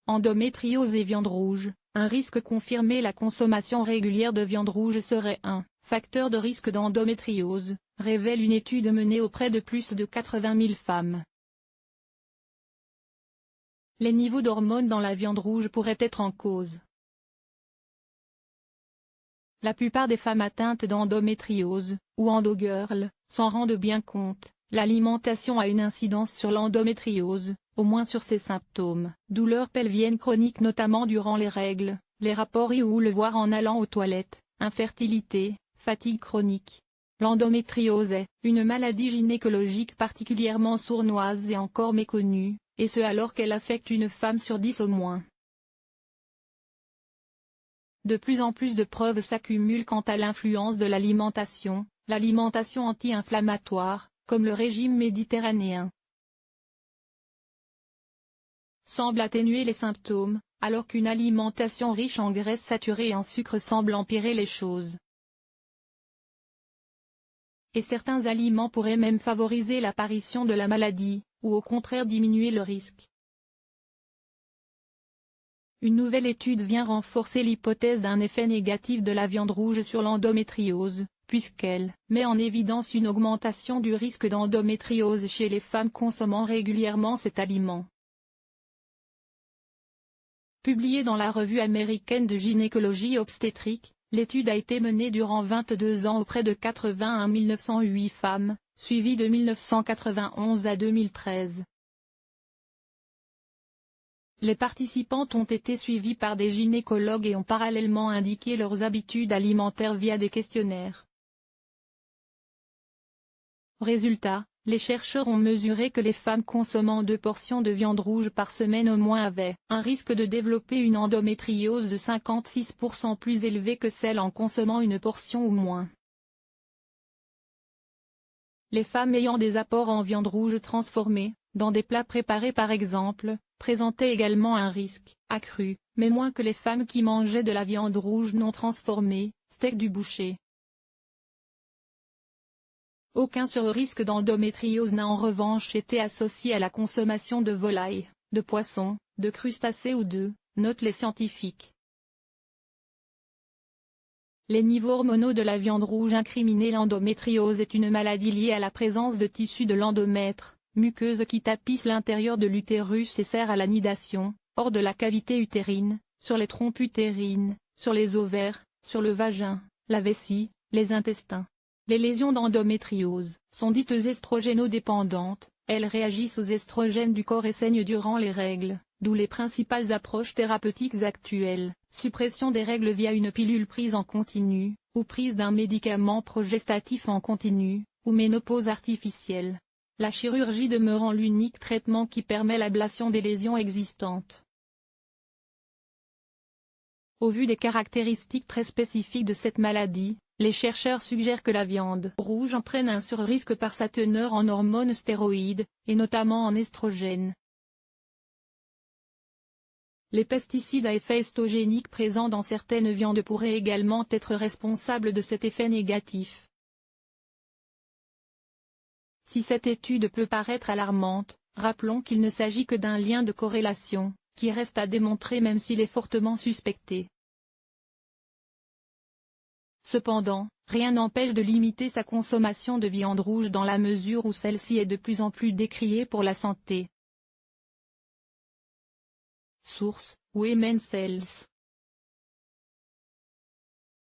Endométriose et viande rouge, un risque confirmé. La consommation régulière de viande rouge serait un facteur de risque d'endométriose, révèle une étude menée auprès de plus de 80 000 femmes. Les niveaux d'hormones dans la viande rouge pourraient être en cause. La plupart des femmes atteintes d'endométriose, ou endogirl, s'en rendent bien compte. L'alimentation a une incidence sur l'endométriose, au moins sur ses symptômes. Douleurs pelviennes chroniques notamment durant les règles, les rapports ou le voir en allant aux toilettes, infertilité, fatigue chronique. L'endométriose est une maladie gynécologique particulièrement sournoise et encore méconnue, et ce alors qu'elle affecte une femme sur 10 au moins. De plus en plus de preuves s'accumulent quant à l'influence de l'alimentation anti-inflammatoire, comme le régime méditerranéen, semble atténuer les symptômes, alors qu'une alimentation riche en graisses saturées et en sucre semble empirer les choses. Et certains aliments pourraient même favoriser l'apparition de la maladie, ou au contraire diminuer le risque. Une nouvelle étude vient renforcer l'hypothèse d'un effet négatif de la viande rouge sur l'endométriose, puisqu'elle met en évidence une augmentation du risque d'endométriose chez les femmes consommant régulièrement cet aliment. Publiée dans la revue américaine de gynécologie obstétrique, l'étude a été menée durant 22 ans auprès de 81 908 femmes, suivies de 1991 à 2013. Les participantes ont été suivies par des gynécologues et ont parallèlement indiqué leurs habitudes alimentaires via des questionnaires. Résultat, les chercheurs ont mesuré que les femmes consommant 2 portions de viande rouge par semaine au moins avaient un risque de développer une endométriose de 56% plus élevé que celles en consommant une portion ou moins. Les femmes ayant des apports en viande rouge transformée, dans des plats préparés par exemple, présentaient également un risque accru, mais moins que les femmes qui mangeaient de la viande rouge non transformée, steak du boucher. Aucun surrisque d'endométriose n'a en revanche été associé à la consommation de volailles, de poissons, de crustacés ou notent les scientifiques. Les niveaux hormonaux de la viande rouge incriminés. L'endométriose est une maladie liée à la présence de tissus de l'endomètre, muqueuse qui tapisse l'intérieur de l'utérus et sert à la nidation, hors de la cavité utérine, sur les trompes utérines, sur les ovaires, sur le vagin, la vessie, les intestins. Les lésions d'endométriose sont dites estrogénodépendantes, elles réagissent aux estrogènes du corps et saignent durant les règles, d'où les principales approches thérapeutiques actuelles, suppression des règles via une pilule prise en continu, ou prise d'un médicament progestatif en continu, ou ménopause artificielle. La chirurgie demeurant l'unique traitement qui permet l'ablation des lésions existantes. Au vu des caractéristiques très spécifiques de cette maladie, les chercheurs suggèrent que la viande rouge entraîne un surrisque par sa teneur en hormones stéroïdes, et notamment en estrogènes. Les pesticides à effet estrogénique présents dans certaines viandes pourraient également être responsables de cet effet négatif. Si cette étude peut paraître alarmante, rappelons qu'il ne s'agit que d'un lien de corrélation, qui reste à démontrer même s'il est fortement suspecté. Cependant, rien n'empêche de limiter sa consommation de viande rouge dans la mesure où celle-ci est de plus en plus décriée pour la santé. Source: Women's Health.